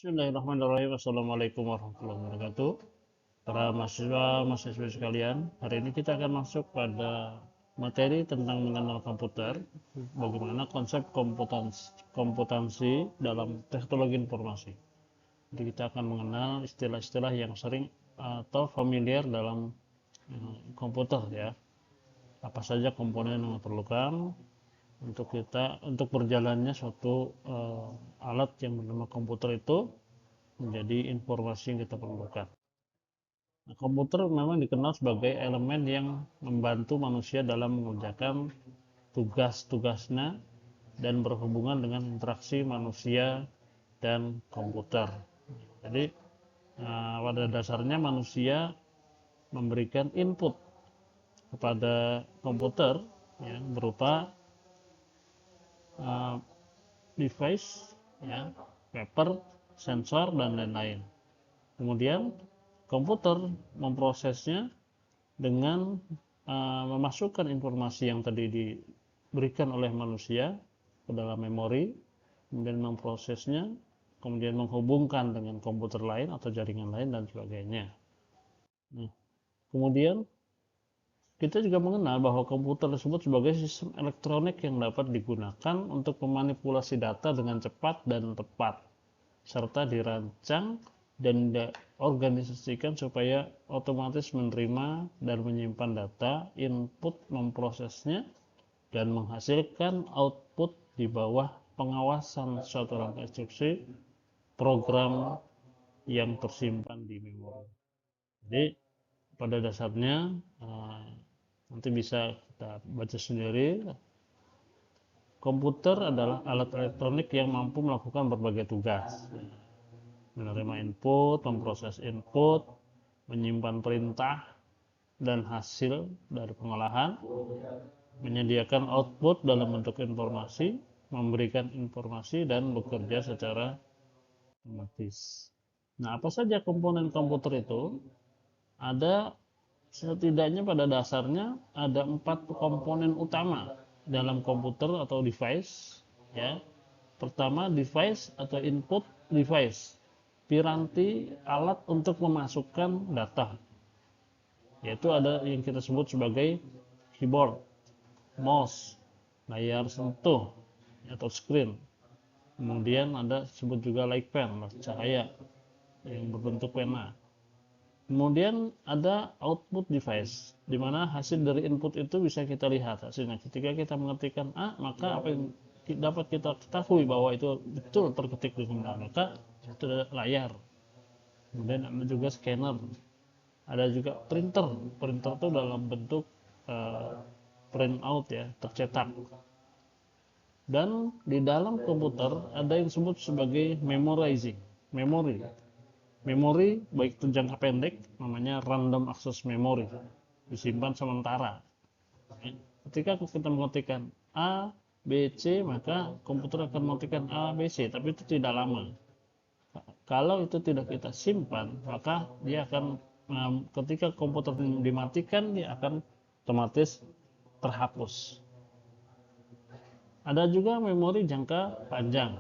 Bismillahirrahmanirrahim. Assalamualaikum warahmatullahi wabarakatuh. Para mahasiswa sekalian, hari ini kita akan masuk pada materi tentang mengenal komputer, bagaimana konsep komputansi dalam teknologi informasi. Jadi kita akan mengenal istilah-istilah yang sering atau familiar dalam komputer ya. Apa saja komponen yang diperlukan untuk berjalannya suatu alat yang bernama komputer itu menjadi informasi yang kita perlukan. Nah, komputer memang dikenal sebagai elemen yang membantu manusia dalam mengerjakan tugas-tugasnya dan berhubungan dengan interaksi manusia dan komputer. Jadi pada dasarnya manusia memberikan input kepada komputer ya, berupa device ya, paper, sensor dan lain-lain. Kemudian komputer memprosesnya dengan memasukkan informasi yang tadi diberikan oleh manusia ke dalam memori, kemudian memprosesnya, kemudian menghubungkan dengan komputer lain atau jaringan lain dan sebagainya. Nah, kemudian kita juga mengenal bahwa komputer tersebut sebagai sistem elektronik yang dapat digunakan untuk memanipulasi data dengan cepat dan tepat, serta dirancang dan diorganisasikan supaya otomatis menerima dan menyimpan data, input, memprosesnya, dan menghasilkan output di bawah pengawasan suatu rangka instruksi program yang tersimpan di memori. Jadi pada dasarnya nanti bisa kita baca sendiri, komputer adalah alat elektronik yang mampu melakukan berbagai tugas, menerima input, memproses input, menyimpan perintah dan hasil dari pengolahan, menyediakan output dalam bentuk informasi, memberikan informasi, dan bekerja secara otomatis. Nah, apa saja komponen komputer itu? Ada setidaknya pada dasarnya ada 4 komponen utama dalam komputer atau device ya. Pertama, device atau input device, piranti alat untuk memasukkan data, yaitu ada yang kita sebut sebagai keyboard, mouse, layar sentuh atau screen. Kemudian ada sebut juga light pen, cahaya yang berbentuk pena. Kemudian ada output device, di mana hasil dari input itu bisa kita lihat hasilnya. Ketika kita mengetikkan A, maka apa yang dapat kita ketahui bahwa itu betul terketik dengan benar, maka itu ada layar. Kemudian ada juga scanner, ada juga printer. Printer itu dalam bentuk print out ya, tercetak. Dan di dalam komputer ada yang disebut sebagai memorizing, memori baik itu jangka pendek, namanya random access memory, disimpan sementara. Ketika kita mengetikkan A, B, C, maka komputer akan mengetikkan A, B, C, tapi itu tidak lama. Kalau itu tidak kita simpan, maka dia akan ketika komputer dimatikan, dia akan otomatis terhapus. Ada juga memori jangka panjang,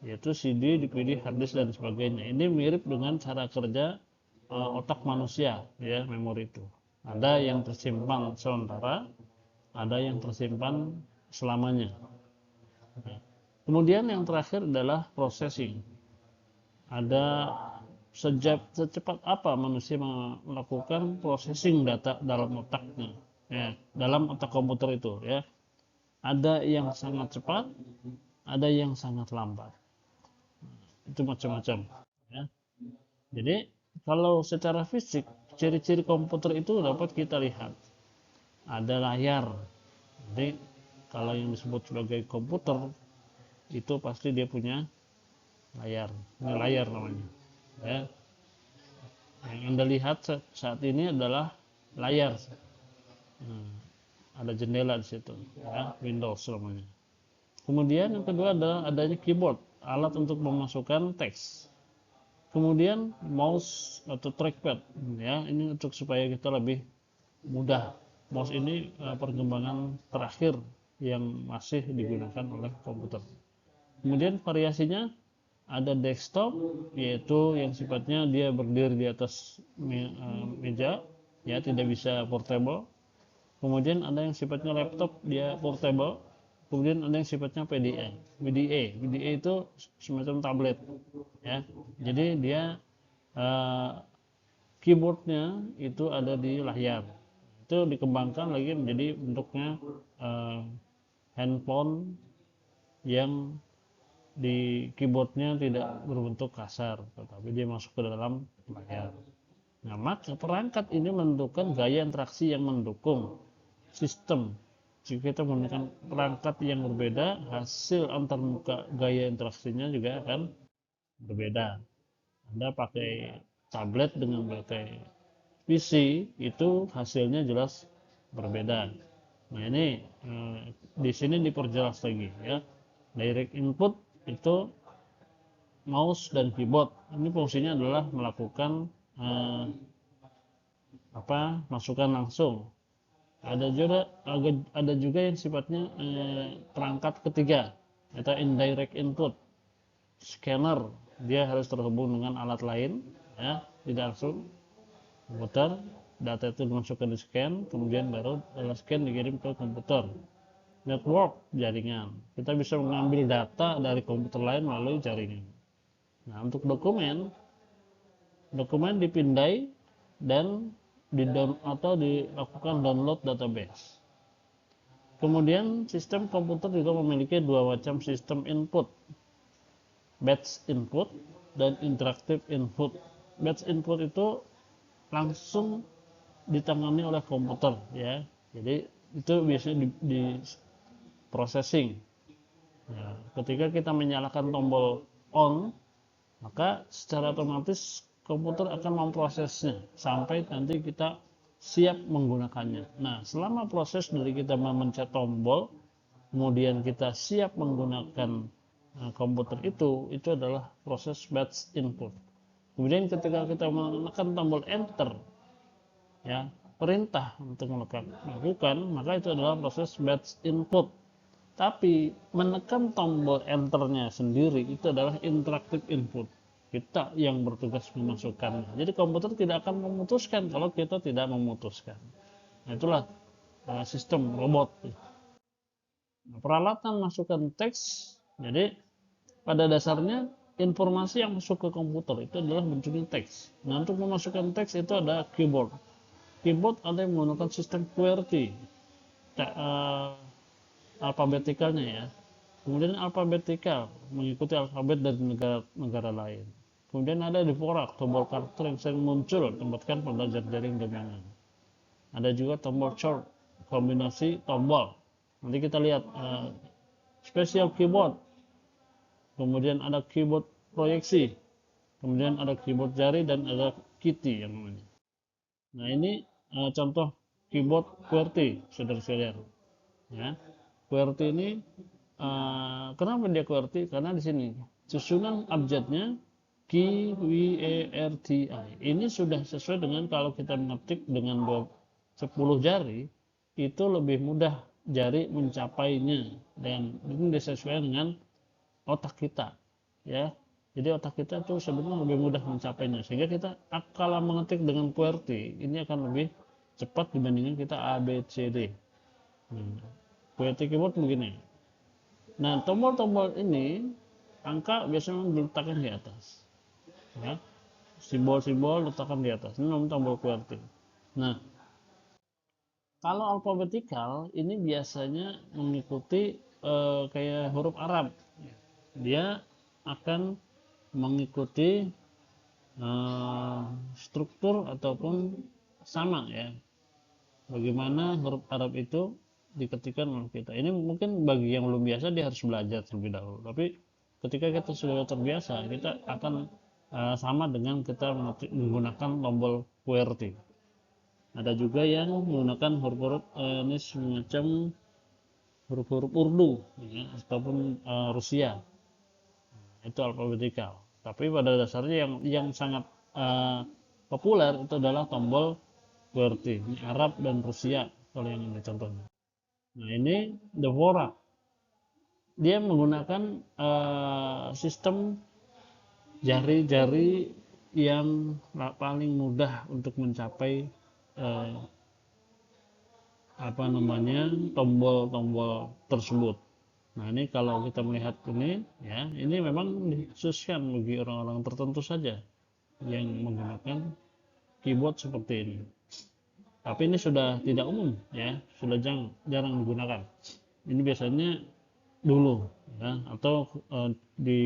yaitu CD, DVD, hard disk dan sebagainya. Ini mirip dengan cara kerja otak manusia ya, memori itu. Ada yang tersimpan sementara, ada yang tersimpan selamanya. Kemudian yang terakhir adalah processing. Ada secepat apa manusia melakukan processing data dalam otaknya ya, dalam otak komputer itu ya. Ada yang sangat cepat, ada yang sangat lambat. Itu macam-macam ya. Jadi kalau secara fisik ciri-ciri komputer itu dapat kita lihat, ada layar. Jadi kalau yang disebut sebagai komputer itu pasti dia punya layar, ini layar namanya ya. Yang Anda lihat saat ini adalah layar. Ada jendela di situ ya, Windows namanya. Kemudian yang kedua adalah adanya keyboard, alat untuk memasukkan teks. Kemudian mouse atau trackpad ya, ini untuk supaya kita lebih mudah. Mouse ini perkembangan terakhir yang masih digunakan oleh komputer. Kemudian variasinya ada desktop, yaitu yang sifatnya dia berdiri di atas meja, ya, tidak bisa portable. Kemudian ada yang sifatnya laptop, dia portable. Kemudian ada yang sifatnya PDA. PDA itu semacam tablet, ya. Jadi dia keyboardnya itu ada di layar. Itu dikembangkan lagi menjadi bentuknya handphone yang di keyboardnya tidak berbentuk kasar, tetapi dia masuk ke dalam layar. Nah, maka perangkat ini menentukan gaya interaksi yang mendukung sistem. Jika kita menggunakan perangkat yang berbeda, hasil antarmuka gaya interaksinya juga akan berbeda. Anda pakai tablet dengan pakai PC, itu hasilnya jelas berbeda. Nah, ini di sini diperjelas lagi, ya. Direct input itu mouse dan keyboard. Ini fungsinya adalah melakukan masukan langsung. Ada juga yang sifatnya perangkat ketiga, atau indirect input. Scanner, dia harus terhubung dengan alat lain, ya, tidak langsung komputer. Data itu dimasukkan di scan, kemudian baru scan dikirim ke komputer. Network, jaringan, kita bisa mengambil data dari komputer lain melalui jaringan. Nah, untuk dokumen dipindai dan dilakukan download database. Kemudian sistem komputer juga memiliki dua macam sistem input, batch input dan interactive input. Batch input itu langsung ditangani oleh komputer, ya. Jadi itu biasanya di processing. Ya, ketika kita menyalakan tombol on, maka secara otomatis komputer akan memprosesnya sampai nanti kita siap menggunakannya. Nah, selama proses dari kita memencet tombol, kemudian kita siap menggunakan komputer itu adalah proses batch input. Kemudian ketika kita menekan tombol enter, ya, perintah untuk melakukan, maka itu adalah proses batch input. Tapi menekan tombol enternya sendiri itu adalah interactive input. Kita yang bertugas memasukkannya. Jadi komputer tidak akan memutuskan kalau kita tidak memutuskan. Nah, itulah sistem robot. Nah, peralatan masukkan teks. Jadi pada dasarnya informasi yang masuk ke komputer itu adalah bentuknya teks. Nah, untuk memasukkan teks itu ada keyboard. Keyboard ada yang menggunakan sistem QWERTY, alfabetikalnya, ya. Kemudian alfabetikal, mengikuti alfabet dari negara lain. Kemudian ada Dvorak, tombol karakter yang sering muncul tempatkan pada jaring dominan. Ada juga tombol short, kombinasi tombol. Nanti kita lihat special keyboard. Kemudian ada keyboard proyeksi. Kemudian ada keyboard jari dan ada QWERTY yang namanya. Nah, ini contoh keyboard QWERTY, saudara-saudara. Ya. QWERTY ini kenapa dia QWERTY? Karena di sini susunan abjadnya QWERTY. Ini sudah sesuai dengan kalau kita mengetik dengan 10 jari, itu lebih mudah jari mencapainya, dan ini disesuaikan dengan otak kita, ya. Jadi otak kita tuh sebenarnya lebih mudah mencapainya, sehingga kita kalau mengetik dengan QWERTY ini akan lebih cepat dibandingkan kita ABCD. QWERTY keyboard begini. Nah, tombol-tombol ini angka biasanya diletakkan di atas, ya. Simbol-simbol letakkan di atas. Ini namanya tombol QWERTY. Nah, kalau alfabetikal ini biasanya mengikuti kayak huruf Arab. Dia akan mengikuti struktur ataupun sama, ya, bagaimana huruf Arab itu diketikkan oleh kita. Ini mungkin bagi yang belum biasa dia harus belajar terlebih dahulu, tapi ketika kita sudah terbiasa, kita akan sama dengan kita menggunakan tombol QWERTY. Ada juga yang menggunakan huruf-huruf ini semacam huruf-huruf Urdu, ya, ataupun Rusia. Itu alfabetikal. Tapi pada dasarnya yang sangat populer itu adalah tombol QWERTY. Ini Arab dan Rusia kalau yang ini contohnya. Nah, ini Dvorak. Dia menggunakan sistem jari-jari yang paling mudah untuk mencapai eh, tombol-tombol tersebut. Nah, ini kalau kita melihat ini ya, ini memang dikhususkan bagi orang-orang tertentu saja yang menggunakan keyboard seperti ini. Tapi ini sudah tidak umum ya, sudah jarang digunakan. Ini biasanya dulu ya, atau di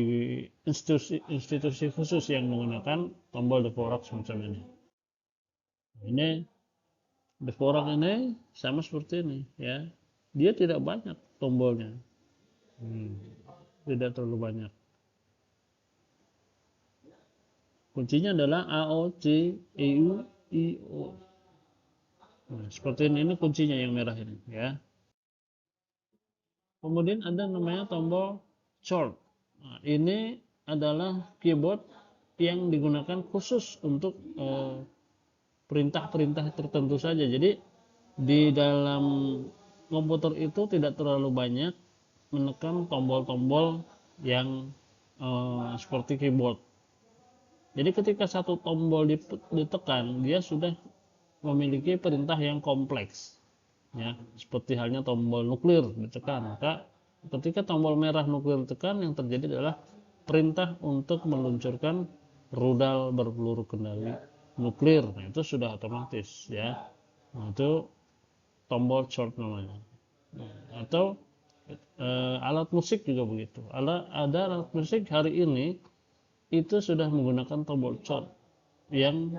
institusi khusus yang menggunakan tombol dekorat semacam ini. Ini dekorat ini sama seperti ini ya. Dia tidak banyak tombolnya. Tidak terlalu banyak. Kuncinya adalah A, O, C, E, U, I, O. Nah, seperti ini kuncinya yang merah ini ya. Kemudian ada namanya tombol short. Nah, ini adalah keyboard yang digunakan khusus untuk perintah-perintah tertentu saja. Jadi di dalam komputer itu tidak terlalu banyak menekan tombol-tombol yang seperti keyboard. Jadi ketika satu tombol ditekan, dia sudah memiliki perintah yang kompleks. Ya, seperti halnya tombol nuklir ditekan, maka ketika tombol merah nuklir ditekan, yang terjadi adalah perintah untuk meluncurkan rudal berpeluru kendali nuklir. Nah, itu sudah otomatis ya. Nah, itu tombol short namanya. Nah, atau alat musik juga begitu. Ada alat musik hari ini itu sudah menggunakan tombol short yang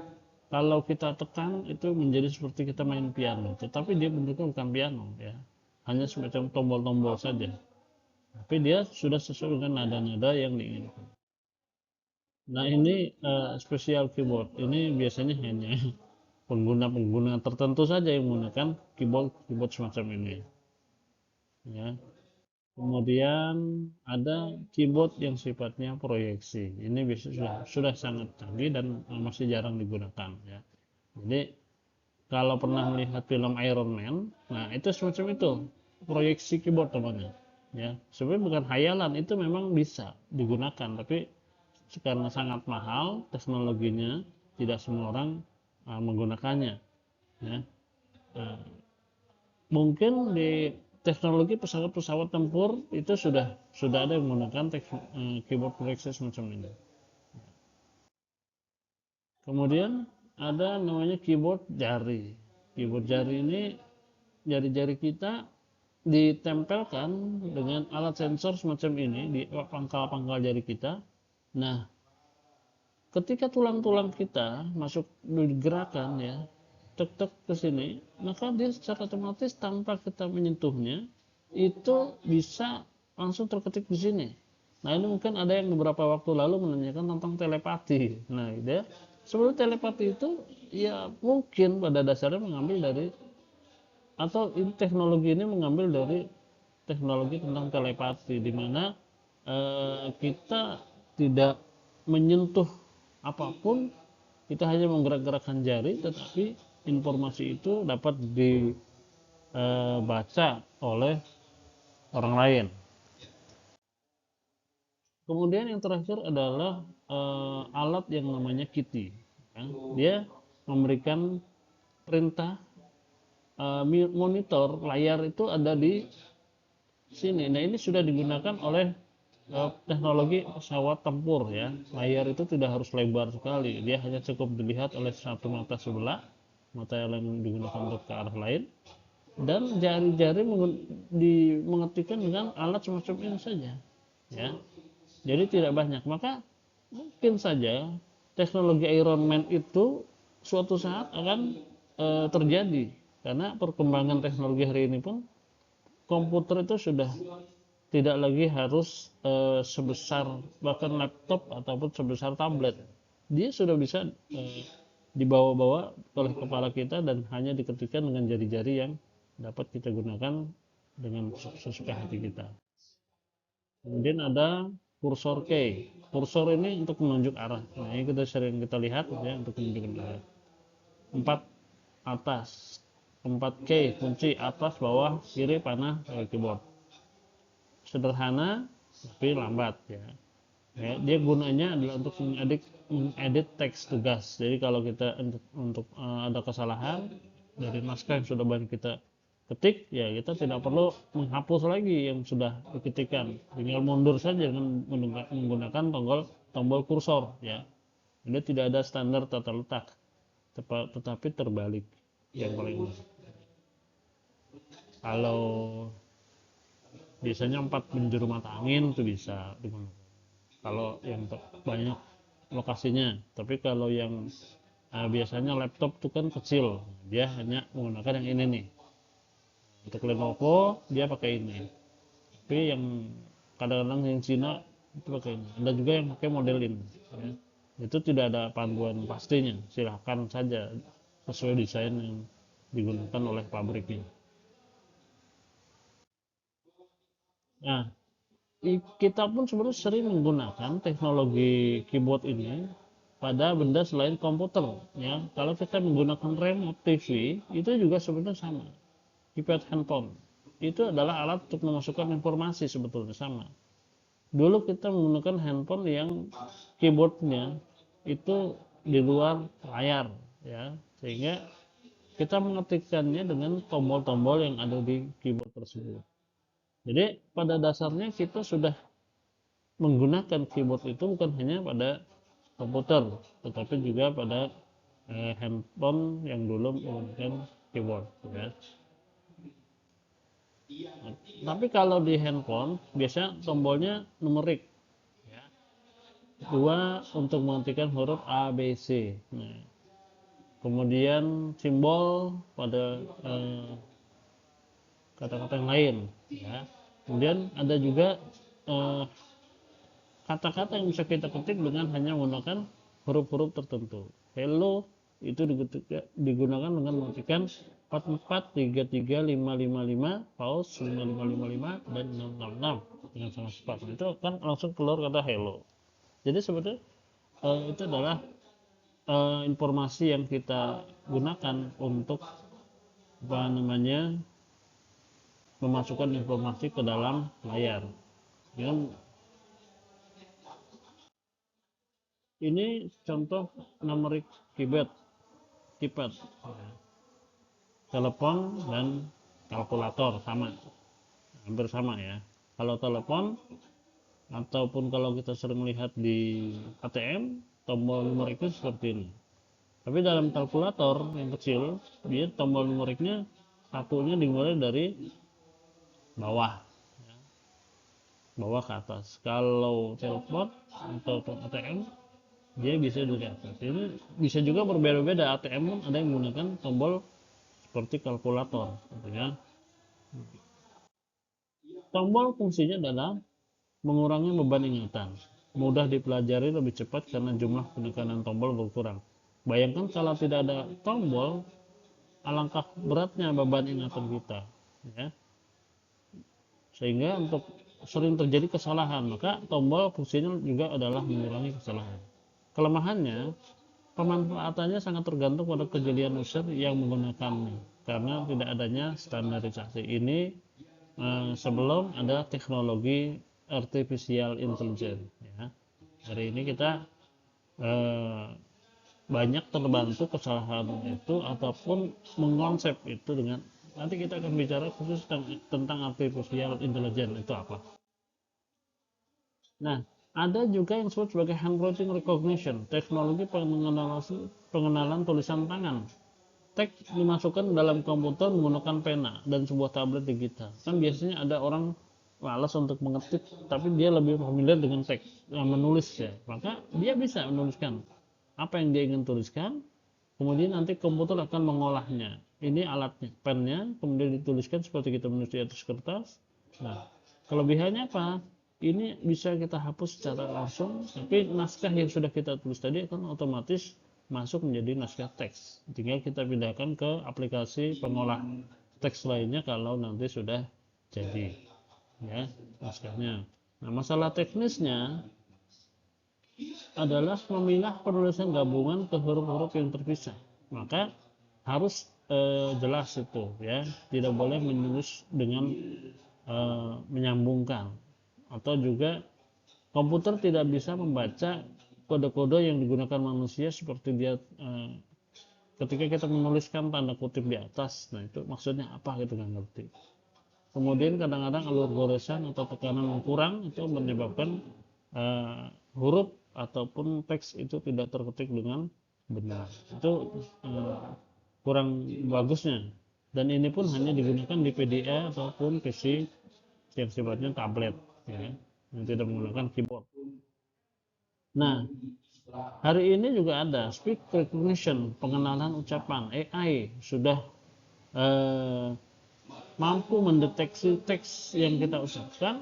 kalau kita tekan itu menjadi seperti kita main piano, tetapi dia bentuknya bukan piano ya, hanya semacam tombol-tombol saja, tapi dia sudah sesuai dengan nada-nada yang diinginkan. Nah, ini spesial keyboard ini biasanya hanya pengguna-pengguna tertentu saja yang menggunakan keyboard semacam ini ya. Kemudian ada keyboard yang sifatnya proyeksi. Ini biasanya sudah sangat canggih dan masih jarang digunakan ya. Jadi kalau pernah melihat film Iron Man, nah itu semacam itu, proyeksi keyboard namanya. Ya, sebenarnya bukan hayalan, itu memang bisa digunakan, tapi karena sangat mahal teknologinya, tidak semua orang menggunakannya. Ya. Nah, mungkin di teknologi pesawat-pesawat tempur itu sudah ada yang menggunakan keyboard proyeksi semacam ini. Kemudian ada namanya keyboard jari. Keyboard jari ini, jari-jari kita ditempelkan dengan alat sensor semacam ini di pangkal-pangkal jari kita. Nah, ketika tulang-tulang kita masuk digerakkan ya, tek-tek ke sini, maka dia secara otomatis tanpa kita menyentuhnya itu bisa langsung terketik di sini. Nah, ini mungkin ada yang beberapa waktu lalu menanyakan tentang telepati. Nah, dia sebelum telepati itu ya mungkin pada dasarnya mengambil dari, atau teknologi ini mengambil dari teknologi tentang telepati, di mana kita tidak menyentuh apapun, kita hanya menggerak-gerakkan jari, tetapi informasi itu dapat dibaca oleh orang lain. Kemudian yang terakhir adalah alat yang namanya Kitty. Ya. Dia memberikan perintah, monitor layar itu ada di sini. Nah, ini sudah digunakan oleh teknologi pesawat tempur ya. Layar itu tidak harus lebar sekali, dia hanya cukup dilihat oleh satu mata sebelah, mata yang lain digunakan untuk ke arah lain, dan jari-jari mengetikkan dengan alat semacam ini saja ya. Jadi tidak banyak, maka mungkin saja teknologi Iron Man itu suatu saat akan terjadi, karena perkembangan teknologi hari ini pun komputer itu sudah tidak lagi harus sebesar bahkan laptop ataupun sebesar tablet. Dia sudah bisa dibawa-bawa oleh kepala kita dan hanya diketikkan dengan jari-jari yang dapat kita gunakan dengan sesuka hati kita. Kemudian ada kursor key. Kursor ini untuk menunjuk arah. Nah, ini kita sering kita lihat ya, untuk menunjukkan arah. 4 atas, 4 key, kunci atas, bawah, kiri, panah, keyboard. Sederhana tapi lambat ya. Ya, dia gunanya adalah untuk mengedit teks tugas. Jadi kalau kita ada kesalahan dari naskah yang sudah banyak kita ketik, ya kita tidak perlu menghapus lagi yang sudah diketikkan, tinggal mundur saja dengan menggunakan tombol kursor, ya. Jadi tidak ada standar tata letak, tetapi terbalik yang paling umum. Kalau biasanya 4 penjuru mata angin itu bisa digunakan kalau yang banyak lokasinya. Tapi kalau yang biasanya laptop itu kan kecil, dia hanya menggunakan yang ini nih. Untuk Lenovo dia pakai ini, tapi yang kadang-kadang yang Cina itu pakai ini. Ada juga yang pakai model ini, ya. Itu tidak ada panduan pastinya, silahkan saja sesuai desain yang digunakan oleh pabriknya. Nah, kita pun sebenarnya sering menggunakan teknologi keyboard ini pada benda selain komputer, ya. Kalau kita menggunakan remote TV itu juga sebenarnya sama. Keypad handphone itu adalah alat untuk memasukkan informasi, sebetulnya sama. Dulu kita menggunakan handphone yang keyboardnya itu di luar layar, ya, sehingga kita mengetikkannya dengan tombol-tombol yang ada di keyboard tersebut. Jadi pada dasarnya kita sudah menggunakan keyboard itu bukan hanya pada komputer, tetapi juga pada handphone yang dulu menggunakan keyboard, ya. Tapi kalau di handphone biasanya tombolnya numerik, ya. Dua untuk mengetikkan huruf A, B, C. Nah, kemudian simbol pada kata-kata yang lain, ya. Kemudian ada juga eh, kata-kata yang bisa kita ketik dengan hanya menggunakan huruf-huruf tertentu. Hello itu digunakan dengan mengetikkan 44, 33, 555, pause 5555 dan 666 dengan sangat cepat. Itu kan langsung keluar kata hello. Jadi sebetulnya itu adalah informasi yang kita gunakan untuk apa namanya memasukkan informasi ke dalam layar. Dengan ini contoh numerik keyboard, keypad, telepon dan kalkulator sama, hampir sama, ya. Kalau telepon ataupun kalau kita sering lihat di ATM, tombol numeriknya seperti ini. Tapi dalam kalkulator yang kecil, dia tombol numeriknya satunya dimulai dari bawah, bawah ke atas. Kalau telepon atau ATM dia bisa dari atas. Ini bisa juga berbeda-beda. ATM pun ada yang menggunakan tombol seperti kalkulator, ya. Tombol fungsinya adalah mengurangi beban ingatan, mudah dipelajari, lebih cepat karena jumlah penekanan tombol berkurang. Bayangkan kalau tidak ada tombol, alangkah beratnya beban ingatan kita, ya. Sehingga untuk sering terjadi kesalahan, maka tombol fungsinya juga adalah mengurangi kesalahan. Kelemahannya, pemanfaatannya sangat tergantung pada kejelian user yang menggunakannya karena tidak adanya standarisasi ini sebelum ada teknologi artificial intelligence, ya. Hari ini kita eh, banyak terbantu kesalahan itu ataupun mengkonsep itu dengan, nanti kita akan bicara khusus tentang artificial intelligence itu apa. Nah, ada juga yang disebut sebagai handwriting recognition, teknologi pengenalan tulisan tangan. Teks dimasukkan dalam komputer menggunakan pena dan sebuah tablet digital. Kan biasanya ada orang malas untuk mengetik, tapi dia lebih familiar dengan teks, menulis, ya. Maka dia bisa menuliskan apa yang dia ingin tuliskan, kemudian nanti komputer akan mengolahnya. Ini alatnya, pennya, kemudian dituliskan seperti kita menulis di atas kertas. Nah, kelebihannya apa? Ini bisa kita hapus secara langsung, tapi naskah yang sudah kita tulis tadi akan otomatis masuk menjadi naskah teks. Tinggal kita pindahkan ke aplikasi pengolah teks lainnya kalau nanti sudah jadi, ya, naskahnya. Nah, masalah teknisnya adalah memilah penulisan gabungan ke huruf-huruf yang terpisah. Maka harus jelas itu, ya, tidak boleh menulis dengan menyambungkan, atau juga Komputer tidak bisa membaca kode-kode yang digunakan manusia seperti dia ketika kita menuliskan tanda kutip di atas. Nah, itu maksudnya apa gitu nggak ngerti. Kemudian kadang-kadang alur goresan atau tekanan yang kurang itu menyebabkan huruf ataupun teks itu tidak terketik dengan benar. Itu kurang bagusnya. Dan ini pun hanya digunakan di PDA ataupun PC yang sifatnya tablet, ya, yang tidak menggunakan keyboard. Nah, hari ini juga ada speech recognition, pengenalan ucapan AI sudah mampu mendeteksi teks yang kita ucapkan,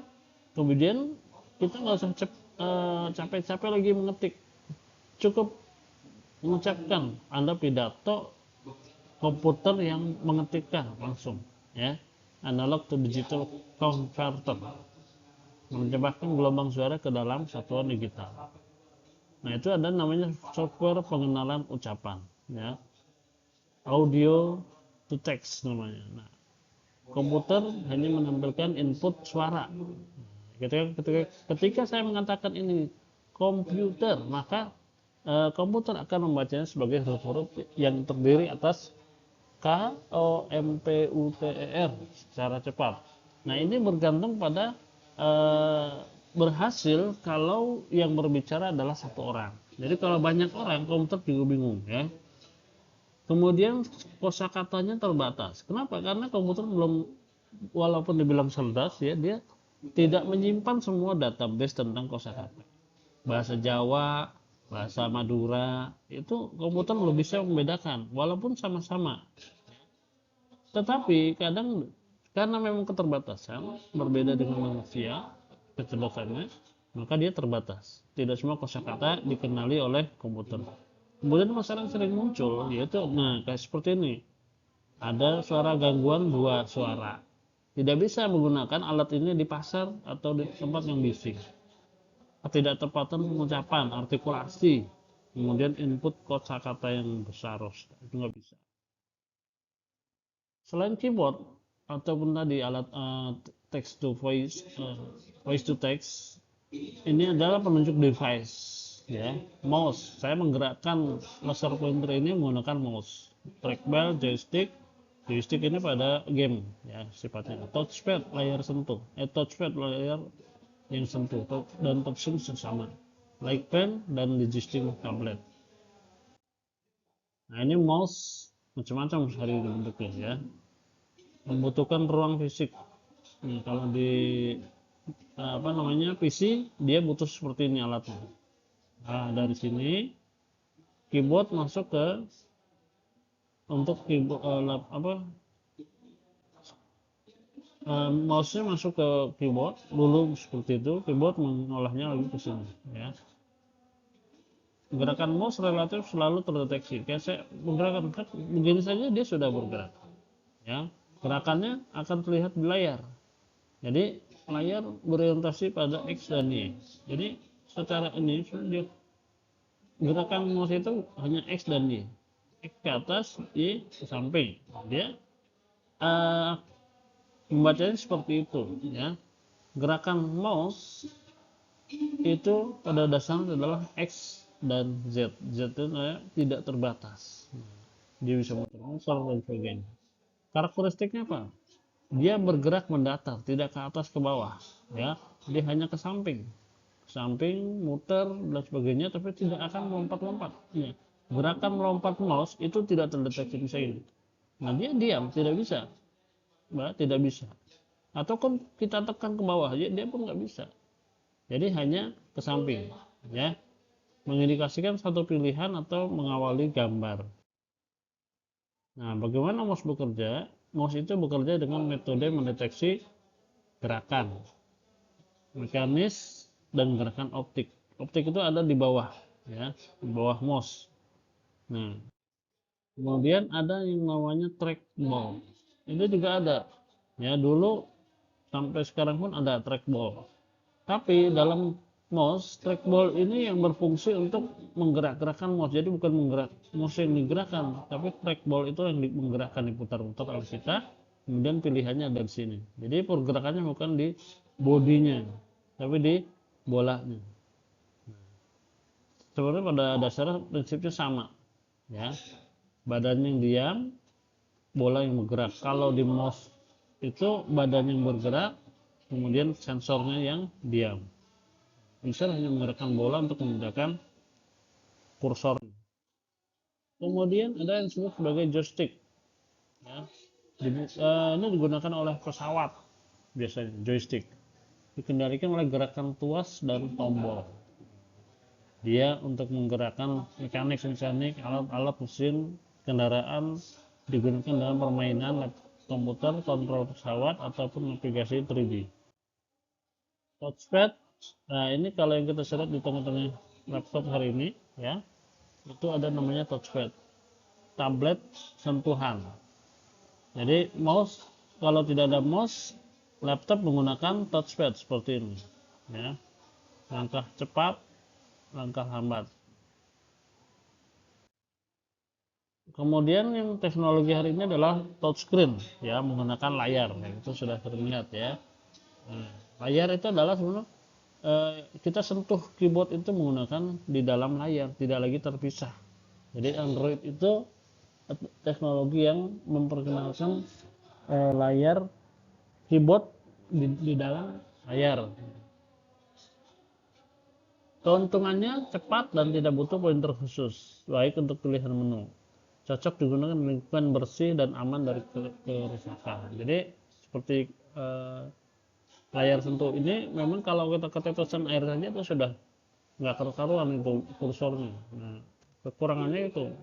kemudian kita nggak usah capek-capek lagi mengetik, cukup mengucapkan Anda pidato, komputer yang mengetikkan langsung, ya, analog to digital converter, menyebabkan gelombang suara ke dalam satuan digital. Nah, itu ada namanya software pengenalan ucapan, ya, audio to text namanya. Nah, komputer hanya menampilkan input suara. Ketika saya mengatakan ini komputer, maka komputer akan membacanya sebagai huruf-huruf yang terdiri atas K, O, M, P, U, T, E, R secara cepat. Nah, ini bergantung pada berhasil kalau yang berbicara adalah satu orang. Jadi kalau banyak orang, komputer juga bingung, ya. Kemudian kosakatanya terbatas. Kenapa? Karena komputer belum, walaupun dibilang cerdas, ya, dia tidak menyimpan semua database tentang kosakata. Bahasa Jawa, bahasa Madura, itu komputer belum bisa membedakan, walaupun sama-sama. Tetapi kadang karena memang keterbatasan, berbeda dengan manusia, kecerdasannya, maka dia terbatas. Tidak semua kosakata dikenali oleh komputer. Kemudian masalah yang sering muncul yaitu, nah, kayak seperti ini. Ada suara gangguan dua suara. Tidak bisa menggunakan alat ini di pasar atau di tempat yang bising. Ketidaktepatan pengucapan, artikulasi, kemudian input kosakata yang besar, itu nggak bisa. Selain keyboard ataupun tadi alat text to voice, voice to text, ini adalah penunjuk device, ya, mouse. Saya menggerakkan laser pointer ini menggunakan mouse. Trackball, joystick ini pada game, ya, sifatnya. Touchpad layar sentuh, touchpad layar yang sentuh, dan touchscreen sama. Like pen dan digital tablet. Nah, ini mouse macam-macam hari ini bentuknya, ya. Membutuhkan ruang fisik. Nah, kalau di PC dia butuh seperti ini alatnya. Nah, dari sini keyboard masuk ke untuk keyboard mouse-nya masuk ke keyboard dulu seperti itu, keyboard mengolahnya lagi ke sini, ya. Gerakan mouse relatif selalu terdeteksi. Kayak saya menggerakkan begini saja dia sudah bergerak, ya. Gerakannya akan terlihat di layar. Jadi layar berorientasi pada X dan Y. Jadi secara ini dia gerakan mouse itu hanya X dan Y. X ke atas, Y ke samping. Dia membacanya seperti itu, ya. Gerakan mouse itu pada dasarnya adalah X dan Z. Z itu tidak terbatas. Dia bisa muter-muter dan sebagainya. Karakteristiknya apa? Dia bergerak mendatar, tidak ke atas ke bawah, ya. Dia hanya ke samping, muter dan sebagainya, tapi tidak akan melompat-lompat, ya. Gerakan melompat mouse itu tidak terdeteksi misalnya. Nah, dia diam, tidak bisa, tidak bisa. Atau kan kita tekan ke bawah, dia pun nggak bisa. Jadi hanya ke samping, ya, mengindikasikan satu pilihan atau mengawali gambar. Nah, bagaimana mouse bekerja? Mouse itu bekerja dengan metode mendeteksi gerakan, mekanis, dan gerakan optik. Optik itu ada di bawah, ya, di bawah mouse. Nah, kemudian ada yang namanya trackball. Ini juga ada, ya, dulu sampai sekarang pun ada trackball. Tapi dalam mouse, trackball ini yang berfungsi untuk menggerak-gerakkan mouse. Jadi bukan mouse yang digerakkan, tapi trackball itu yang menggerakkan, diputar-putar oleh kita. Kemudian pilihannya ada di sini. Jadi pergerakannya bukan di bodinya, tapi di bolanya. Sebenarnya pada dasarnya prinsipnya sama, ya. Badan yang diam, bola yang bergerak. Kalau di mouse itu badan yang bergerak, kemudian sensornya yang diam. Bisa hanya menggerakkan bola untuk memindahkan kursor. Kemudian ada yang disebut sebagai joystick. Ya. Ini digunakan oleh pesawat biasanya, joystick. Dikendalikan oleh gerakan tuas dan tombol. Dia untuk menggerakkan mekanik, alat-alat mesin, kendaraan digunakan dalam permainan komputer, kontrol pesawat, ataupun navigasi 3D. Touchpad, nah ini kalau yang kita lihat di tengah-tengah laptop hari ini, ya, itu ada namanya touchpad, tablet sentuhan. Jadi mouse, kalau tidak ada mouse, laptop menggunakan touchpad seperti ini, ya. Langkah cepat, langkah lambat. Kemudian yang teknologi hari ini adalah touchscreen, ya, menggunakan layar, ya, itu sudah terlihat, ya. Nah, layar itu adalah sebenarnya kita sentuh keyboard itu menggunakan di dalam layar, tidak lagi terpisah. Jadi Android itu teknologi yang memperkenalkan layar keyboard di dalam layar. Keuntungannya cepat dan tidak butuh pointer khusus, baik untuk pilihan menu. Cocok digunakan di lingkungan bersih dan aman dari kerusakan. Jadi seperti layar sentuh ini, memang kalau kita ketetesan air saja itu sudah nggak karu-karuan itu kursornya. Nah, kekurangannya itu,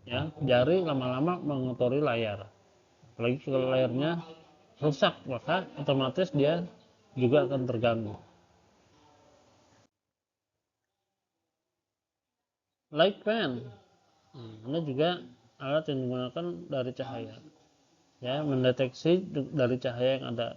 ya, jari lama-lama mengotori layar. Apalagi kalau layarnya rusak, maka otomatis dia juga akan terganggu. Light pen, ini juga alat yang digunakan dari cahaya, ya, mendeteksi dari cahaya yang ada